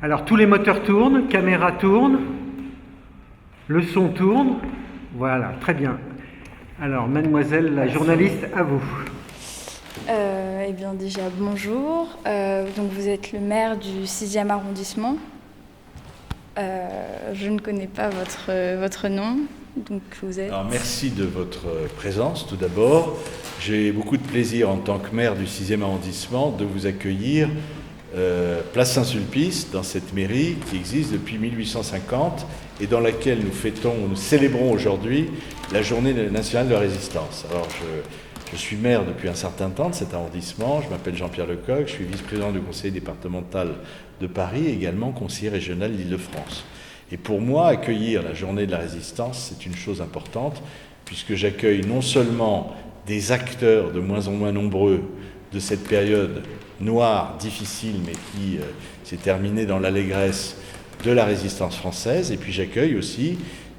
Alors tous les moteurs tournent, caméra tourne, le son tourne. Voilà, très bien. Alors mademoiselle la journaliste, à vous. Eh bien déjà bonjour, donc vous êtes le maire du 6e arrondissement. Je ne connais pas votre nom, donc vous êtes... Alors, merci de votre présence tout d'abord. J'ai beaucoup de plaisir en tant que maire du 6e arrondissement de vous accueillir place Saint-Sulpice, dans cette mairie qui existe depuis 1850 et dans laquelle nous célébrons aujourd'hui la journée nationale de la résistance. Alors je suis maire depuis un certain temps de cet arrondissement, je m'appelle Jean-Pierre Lecoq, je suis vice-président du conseil départemental de Paris et également conseiller régional d'Île-de-France. Et pour moi, accueillir la journée de la résistance, c'est une chose importante, puisque j'accueille non seulement des acteurs de moins en moins nombreux de cette période noire, difficile, mais qui s'est terminée dans l'allégresse de la résistance française, et puis j'accueille aussi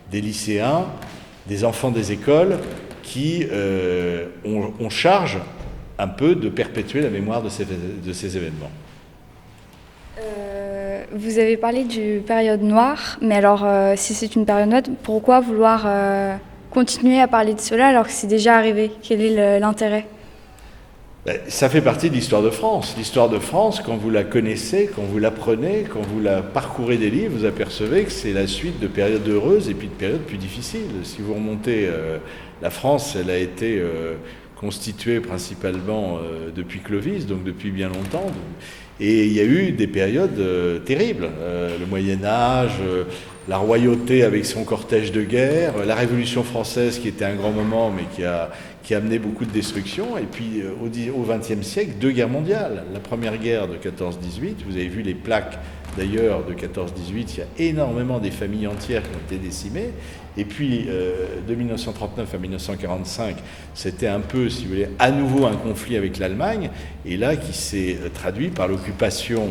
des lycéens, des enfants des écoles, qui ont charge un peu de perpétuer la mémoire de ces événements. Vous avez parlé du période noire, mais alors si c'est une période noire, pourquoi vouloir continuer à parler de cela alors que c'est déjà arrivé? Quel est l'intérêt? Ça fait partie de l'histoire de France. L'histoire de France, quand vous la connaissez, quand vous l'apprenez, quand vous la parcourez des livres, vous apercevez que c'est la suite de périodes heureuses et puis de périodes plus difficiles. Si vous remontez, la France, elle a été constituée principalement depuis Clovis, donc depuis bien longtemps. Et il y a eu des périodes terribles. Le Moyen-Âge, la royauté avec son cortège de guerre, la Révolution française qui était un grand moment mais qui a amené beaucoup de destruction. Et puis au XXe siècle, deux guerres mondiales. La première guerre de 14-18, vous avez vu les plaques d'ailleurs de 14-18, il y a énormément des familles entières qui ont été décimées. Et puis de 1939 à 1945, c'était un peu, si vous voulez, à nouveau un conflit avec l'Allemagne, et là qui s'est traduit par l'occupation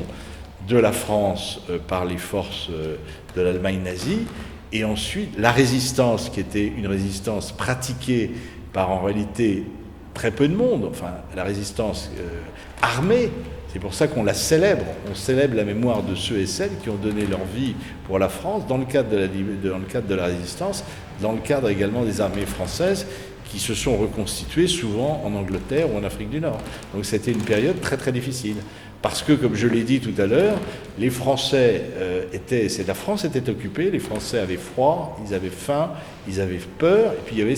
de la France par les forces de l'Allemagne nazie, et ensuite la résistance, qui était une résistance pratiquée par en réalité très peu de monde, enfin la résistance armée. C'est pour ça qu'on la célèbre. On célèbre la mémoire de ceux et celles qui ont donné leur vie pour la France dans le cadre de la résistance, dans le cadre également des armées françaises qui se sont reconstituées souvent en Angleterre ou en Afrique du Nord. Donc c'était une période très très difficile. Parce que, comme je l'ai dit tout à l'heure, les Français la France était occupée, les Français avaient froid, ils avaient faim, ils avaient peur, et puis il y avait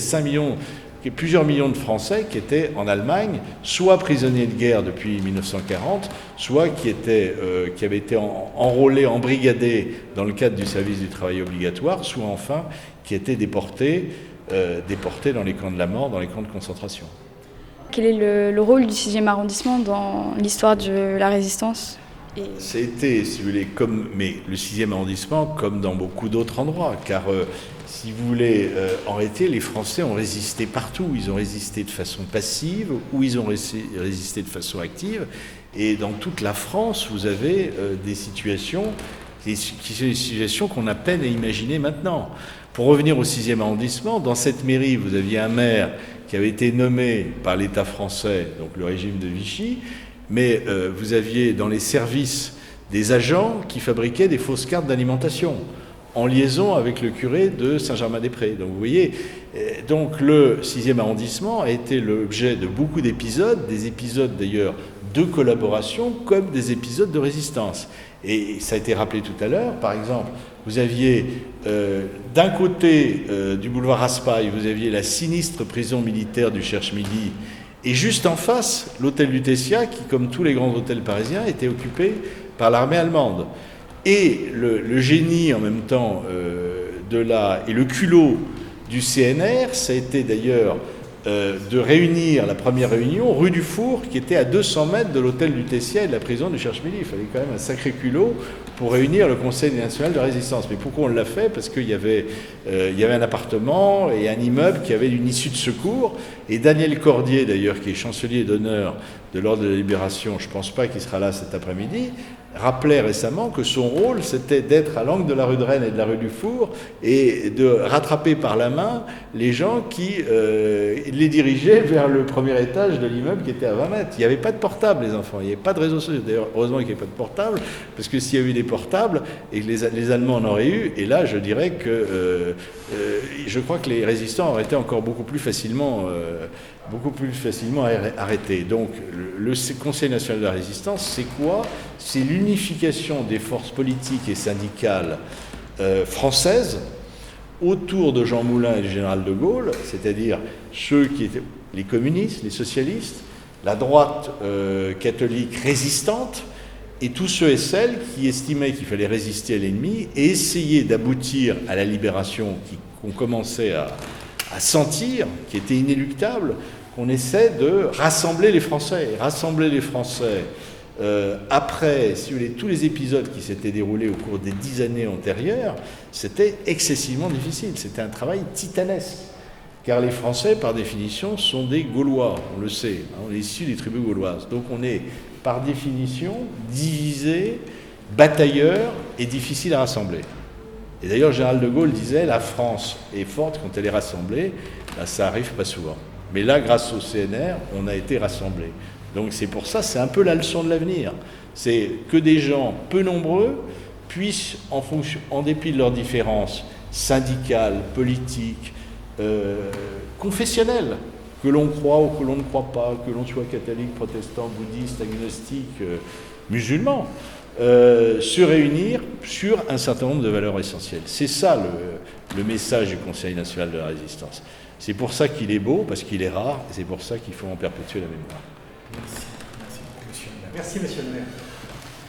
plusieurs millions de Français qui étaient en Allemagne, soit prisonniers de guerre depuis 1940, soit qui avaient été enrôlés, embrigadés dans le cadre du service du travail obligatoire, soit enfin qui étaient déportés dans les camps de la mort, dans les camps de concentration. Quel est le rôle du 6e arrondissement dans l'histoire de la résistance? C'était, si vous voulez, mais le 6e arrondissement, comme dans beaucoup d'autres endroits, car si vous voulez, en réalité, les Français ont résisté partout. Ils ont résisté de façon passive ou ils ont résisté de façon active. Et dans toute la France, vous avez des situations qu'on a peine à imaginer maintenant. Pour revenir au 6e arrondissement, dans cette mairie, vous aviez un maire qui avait été nommé par l'État français, donc le régime de Vichy, mais vous aviez dans les services des agents qui fabriquaient des fausses cartes d'alimentation, en liaison avec le curé de Saint-Germain-des-Prés. Donc vous voyez, donc le 6e arrondissement a été l'objet de beaucoup d'épisodes, des épisodes d'ailleurs de collaboration comme des épisodes de résistance. Et ça a été rappelé tout à l'heure, par exemple, vous aviez d'un côté du boulevard Raspail, vous aviez la sinistre prison militaire du Cherche-Midi, et juste en face, l'hôtel du Tessia, qui, comme tous les grands hôtels parisiens, était occupé par l'armée allemande. Et le génie, en même temps, et le culot du CNR, ça a été d'ailleurs de réunir la première réunion rue du Four, qui était à 200 mètres de l'hôtel du Tessia et de la prison du Cherche-Midi. Il fallait quand même un sacré culot pour réunir le Conseil national de résistance. Mais pourquoi on l'a fait? Parce qu'il y avait un appartement et un immeuble qui avait une issue de secours. Et Daniel Cordier, d'ailleurs, qui est chancelier d'honneur de l'Ordre de la Libération, je ne pense pas qu'il sera là cet après-midi, rappelait récemment que son rôle, c'était d'être à l'angle de la rue de Rennes et de la rue du Four et de rattraper par la main les gens qui les dirigeaient vers le premier étage de l'immeuble qui était à 20 mètres. Il n'y avait pas de portable, les enfants, il n'y avait pas de réseaux sociaux. D'ailleurs, heureusement qu'il n'y avait pas de portable, parce que s'il y a eu des portables, et que les Allemands en auraient eu, et là, je dirais que je crois que les résistants auraient été encore beaucoup plus facilement arrêtés. Donc, le Conseil national de la résistance, c'est quoi? C'est l'unification des forces politiques et syndicales françaises autour de Jean Moulin et du général de Gaulle, c'est-à-dire ceux qui étaient les communistes, les socialistes, la droite catholique résistante, et tous ceux et celles qui estimaient qu'il fallait résister à l'ennemi et essayer d'aboutir à la libération qu'on commençait à sentir, qui était inéluctable, qu'on essaie de rassembler les Français. Rassembler les Français, après, si vous voulez, tous les épisodes qui s'étaient déroulés au cours des 10 années antérieures, c'était excessivement difficile. C'était un travail titanesque. Car les Français, par définition, sont des Gaulois, on le sait. On est issus des tribus gauloises. Donc on est, par définition, divisé, batailleur et difficile à rassembler. Et d'ailleurs, général de Gaulle disait, la France est forte quand elle est rassemblée. Là, ça arrive pas souvent. Mais là, grâce au CNR, on a été rassemblés. Donc c'est pour ça, c'est un peu la leçon de l'avenir. C'est que des gens peu nombreux puissent, en dépit de leurs différences syndicales, politiques, confessionnelles, que l'on croit ou que l'on ne croit pas, que l'on soit catholique, protestant, bouddhiste, agnostique, musulman, se réunir sur un certain nombre de valeurs essentielles. C'est ça le message du Conseil national de la résistance. C'est pour ça qu'il est beau, parce qu'il est rare, et c'est pour ça qu'il faut en perpétuer la mémoire. Merci, monsieur le maire.